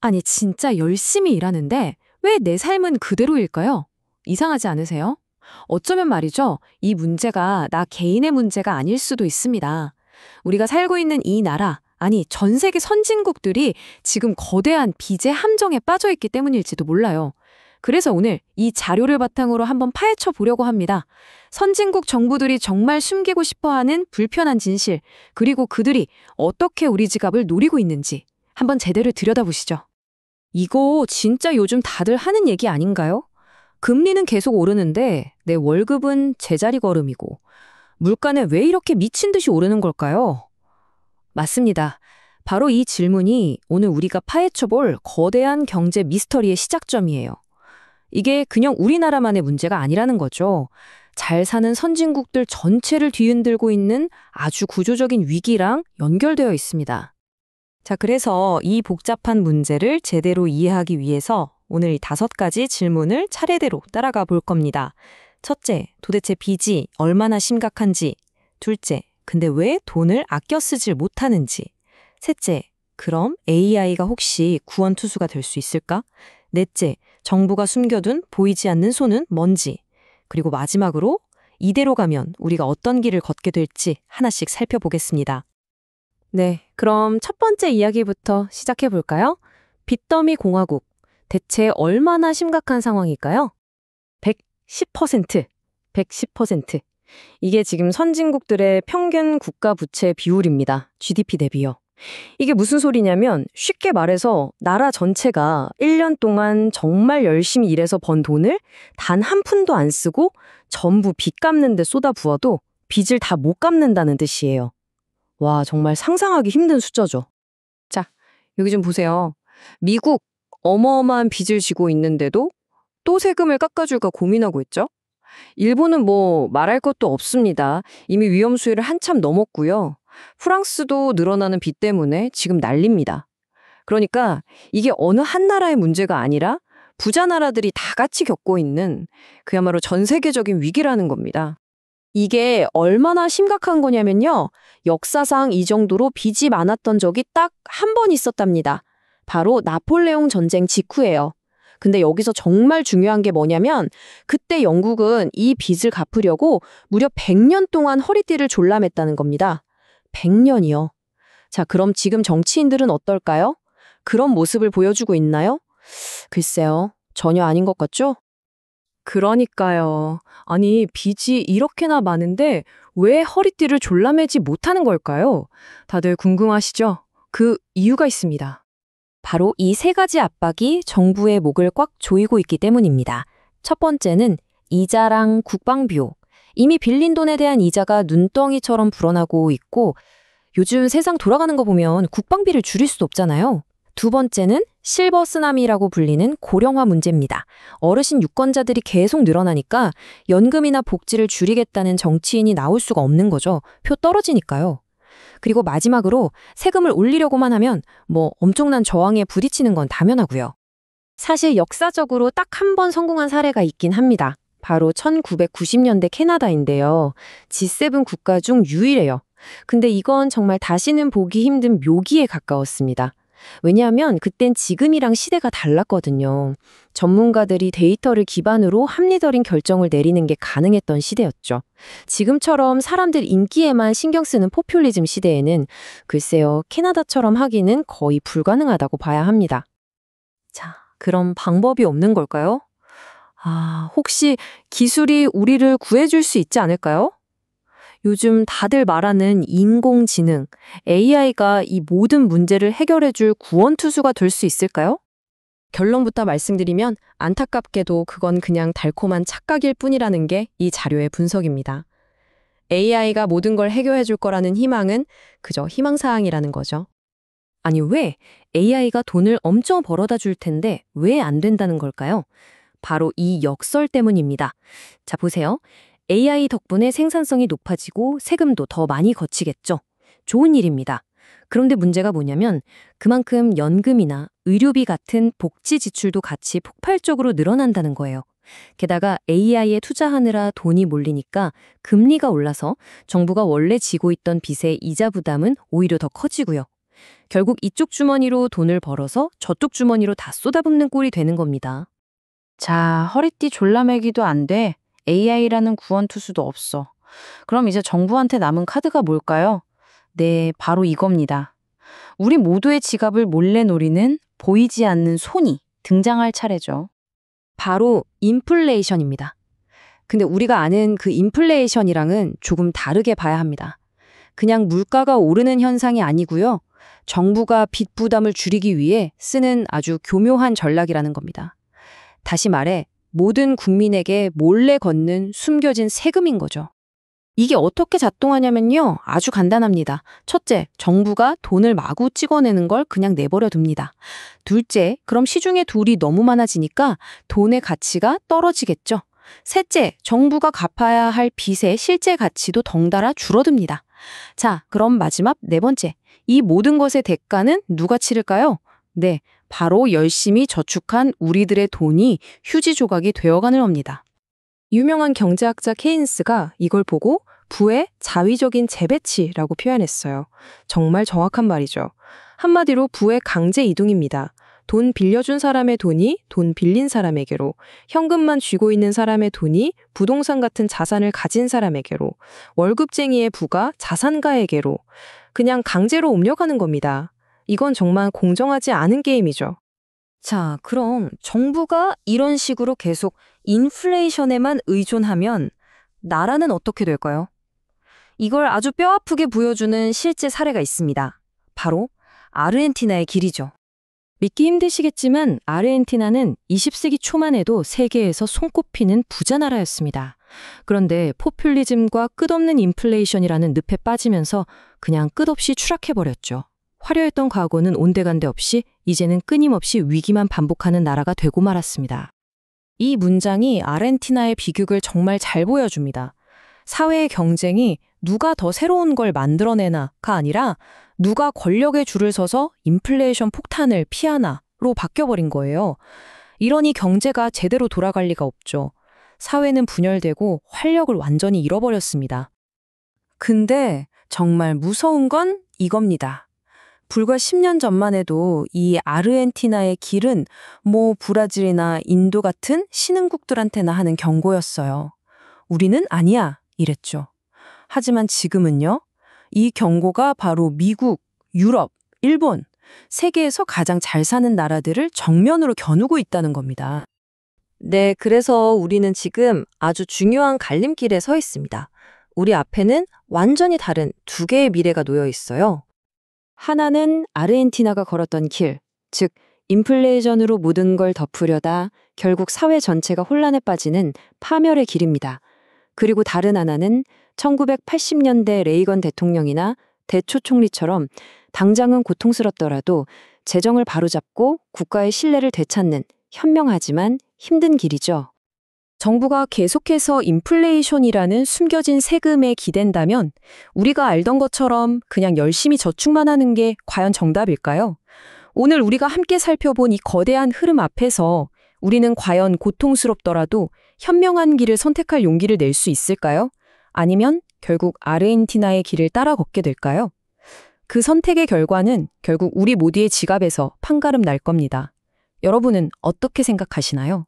아니, 진짜 열심히 일하는데 왜 내 삶은 그대로일까요? 이상하지 않으세요? 어쩌면 말이죠. 이 문제가 나 개인의 문제가 아닐 수도 있습니다. 우리가 살고 있는 이 나라, 아니, 전 세계 선진국들이 지금 거대한 빚의 함정에 빠져 있기 때문일지도 몰라요. 그래서 오늘 이 자료를 바탕으로 한번 파헤쳐 보려고 합니다. 선진국 정부들이 정말 숨기고 싶어 하는 불편한 진실, 그리고 그들이 어떻게 우리 지갑을 노리고 있는지 한번 제대로 들여다보시죠. 이거 진짜 요즘 다들 하는 얘기 아닌가요? 금리는 계속 오르는데 내 월급은 제자리 걸음이고 물가는 왜 이렇게 미친 듯이 오르는 걸까요? 맞습니다. 바로 이 질문이 오늘 우리가 파헤쳐볼 거대한 경제 미스터리의 시작점이에요. 이게 그냥 우리나라만의 문제가 아니라는 거죠. 잘 사는 선진국들 전체를 뒤흔들고 있는 아주 구조적인 위기랑 연결되어 있습니다. 자, 그래서 이 복잡한 문제를 제대로 이해하기 위해서 오늘 이 5가지 질문을 차례대로 따라가 볼 겁니다. 첫째, 도대체 빚이 얼마나 심각한지. 둘째, 근데 왜 돈을 아껴 쓰질 못하는지. 셋째, 그럼 AI가 혹시 구원투수가 될 수 있을까? 넷째, 정부가 숨겨둔 보이지 않는 손은 뭔지. 그리고 마지막으로 이대로 가면 우리가 어떤 길을 걷게 될지 하나씩 살펴보겠습니다. 네, 그럼 첫 번째 이야기부터 시작해 볼까요? 빚더미 공화국. 대체 얼마나 심각한 상황일까요? 110%. 110%. 이게 지금 선진국들의 평균 국가 부채 비율입니다. GDP 대비요. 이게 무슨 소리냐면 쉽게 말해서 나라 전체가 1년 동안 정말 열심히 일해서 번 돈을 단 한 푼도 안 쓰고 전부 빚 갚는 데 쏟아부어도 빚을 다 못 갚는다는 뜻이에요. 와, 정말 상상하기 힘든 숫자죠. 자, 여기 좀 보세요. 미국 어마어마한 빚을 지고 있는데도 또 세금을 깎아줄까 고민하고 있죠? 일본은 뭐 말할 것도 없습니다. 이미 위험 수위를 한참 넘었고요. 프랑스도 늘어나는 빚 때문에 지금 난립니다. 그러니까 이게 어느 한 나라의 문제가 아니라 부자 나라들이 다 같이 겪고 있는 그야말로 전 세계적인 위기라는 겁니다. 이게 얼마나 심각한 거냐면요. 역사상 이 정도로 빚이 많았던 적이 딱 한 번 있었답니다. 바로 나폴레옹 전쟁 직후예요. 근데 여기서 정말 중요한 게 뭐냐면 그때 영국은 이 빚을 갚으려고 무려 100년 동안 허리띠를 졸라맸다는 겁니다. 100년이요. 자, 그럼 지금 정치인들은 어떨까요? 그런 모습을 보여주고 있나요? 글쎄요. 전혀 아닌 것 같죠? 그러니까요. 아니, 빚이 이렇게나 많은데 왜 허리띠를 졸라매지 못하는 걸까요? 다들 궁금하시죠? 그 이유가 있습니다. 바로 이 3가지 압박이 정부의 목을 꽉 조이고 있기 때문입니다. 첫 번째는 이자랑 국방비용. 이미 빌린 돈에 대한 이자가 눈덩이처럼 불어나고 있고 요즘 세상 돌아가는 거 보면 국방비를 줄일 수도 없잖아요. 두 번째는 실버 쓰나미라고 불리는 고령화 문제입니다. 어르신 유권자들이 계속 늘어나니까 연금이나 복지를 줄이겠다는 정치인이 나올 수가 없는 거죠. 표 떨어지니까요. 그리고 마지막으로 세금을 올리려고만 하면 뭐 엄청난 저항에 부딪히는 건 당연하고요. 사실 역사적으로 딱 한 번 성공한 사례가 있긴 합니다. 바로 1990년대 캐나다인데요. G7 국가 중 유일해요. 근데 이건 정말 다시는 보기 힘든 묘기에 가까웠습니다. 왜냐하면 그땐 지금이랑 시대가 달랐거든요. 전문가들이 데이터를 기반으로 합리적인 결정을 내리는 게 가능했던 시대였죠. 지금처럼 사람들 인기에만 신경 쓰는 포퓰리즘 시대에는 글쎄요, 캐나다처럼 하기는 거의 불가능하다고 봐야 합니다. 자, 그럼 방법이 없는 걸까요? 혹시 기술이 우리를 구해줄 수 있지 않을까요? 요즘 다들 말하는 인공지능, AI가 이 모든 문제를 해결해줄 구원투수가 될 수 있을까요? 결론부터 말씀드리면 안타깝게도 그건 그냥 달콤한 착각일 뿐이라는 게 이 자료의 분석입니다. AI가 모든 걸 해결해줄 거라는 희망은 그저 희망사항이라는 거죠. 아니, 왜 AI가 돈을 엄청 벌어다 줄 텐데 왜 안 된다는 걸까요? 바로 이 역설 때문입니다. 자, 보세요. AI 덕분에 생산성이 높아지고 세금도 더 많이 거치겠죠. 좋은 일입니다. 그런데 문제가 뭐냐면 그만큼 연금이나 의료비 같은 복지 지출도 같이 폭발적으로 늘어난다는 거예요. 게다가 AI에 투자하느라 돈이 몰리니까 금리가 올라서 정부가 원래 지고 있던 빚의 이자 부담은 오히려 더 커지고요. 결국 이쪽 주머니로 돈을 벌어서 저쪽 주머니로 다 쏟아붓는 꼴이 되는 겁니다. 자, 허리띠 졸라매기도 안 돼. AI라는 구원투수도 없어. 그럼 이제 정부한테 남은 카드가 뭘까요? 네, 바로 이겁니다. 우리 모두의 지갑을 몰래 노리는 보이지 않는 손이 등장할 차례죠. 바로 인플레이션입니다. 근데 우리가 아는 그 인플레이션이랑은 조금 다르게 봐야 합니다. 그냥 물가가 오르는 현상이 아니고요. 정부가 빚 부담을 줄이기 위해 쓰는 아주 교묘한 전략이라는 겁니다. 다시 말해 모든 국민에게 몰래 걷는 숨겨진 세금인 거죠. 이게 어떻게 작동하냐면요. 아주 간단합니다. 첫째, 정부가 돈을 마구 찍어내는 걸 그냥 내버려 둡니다. 둘째, 그럼 시중에 둘이 너무 많아지니까 돈의 가치가 떨어지겠죠. 셋째, 정부가 갚아야 할 빚의 실제 가치도 덩달아 줄어듭니다. 자, 그럼 마지막 네 번째, 이 모든 것의 대가는 누가 치를까요? 네, 바로 열심히 저축한 우리들의 돈이 휴지 조각이 되어가는 겁니다. 유명한 경제학자 케인스가 이걸 보고 부의 자위적인 재배치라고 표현했어요. 정말 정확한 말이죠. 한마디로 부의 강제 이동입니다. 돈 빌려준 사람의 돈이 돈 빌린 사람에게로, 현금만 쥐고 있는 사람의 돈이 부동산 같은 자산을 가진 사람에게로, 월급쟁이의 부가 자산가에게로 그냥 강제로 옮겨가는 겁니다. 이건 정말 공정하지 않은 게임이죠. 자, 그럼 정부가 이런 식으로 계속 인플레이션에만 의존하면 나라는 어떻게 될까요? 이걸 아주 뼈아프게 보여주는 실제 사례가 있습니다. 바로 아르헨티나의 길이죠. 믿기 힘드시겠지만 아르헨티나는 20세기 초만 해도 세계에서 손꼽히는 부자 나라였습니다. 그런데 포퓰리즘과 끝없는 인플레이션이라는 늪에 빠지면서 그냥 끝없이 추락해버렸죠. 화려했던 과거는 온데간데 없이 이제는 끊임없이 위기만 반복하는 나라가 되고 말았습니다. 이 문장이 아르헨티나의 비극을 정말 잘 보여줍니다. 사회의 경쟁이 누가 더 새로운 걸 만들어내나가 아니라 누가 권력의 줄을 서서 인플레이션 폭탄을 피하나로 바뀌어버린 거예요. 이러니 경제가 제대로 돌아갈 리가 없죠. 사회는 분열되고 활력을 완전히 잃어버렸습니다. 근데 정말 무서운 건 이겁니다. 불과 10년 전만 해도 이 아르헨티나의 길은 브라질이나 인도 같은 신흥국들한테나 하는 경고였어요. 우리는 아니야, 이랬죠. 하지만 지금은요, 이 경고가 바로 미국, 유럽, 일본, 세계에서 가장 잘 사는 나라들을 정면으로 겨누고 있다는 겁니다. 네, 그래서 우리는 지금 아주 중요한 갈림길에 서 있습니다. 우리 앞에는 완전히 다른 두 개의 미래가 놓여 있어요. 하나는 아르헨티나가 걸었던 길, 즉 인플레이션으로 모든 걸 덮으려다 결국 사회 전체가 혼란에 빠지는 파멸의 길입니다. 그리고 다른 하나는 1980년대 레이건 대통령이나 대초 총리처럼 당장은 고통스럽더라도 재정을 바로잡고 국가의 신뢰를 되찾는 현명하지만 힘든 길이죠. 정부가 계속해서 인플레이션이라는 숨겨진 세금에 기댄다면 우리가 알던 것처럼 그냥 열심히 저축만 하는 게 과연 정답일까요? 오늘 우리가 함께 살펴본 이 거대한 흐름 앞에서 우리는 과연 고통스럽더라도 현명한 길을 선택할 용기를 낼 수 있을까요? 아니면 결국 아르헨티나의 길을 따라 걷게 될까요? 그 선택의 결과는 결국 우리 모두의 지갑에서 판가름 날 겁니다. 여러분은 어떻게 생각하시나요?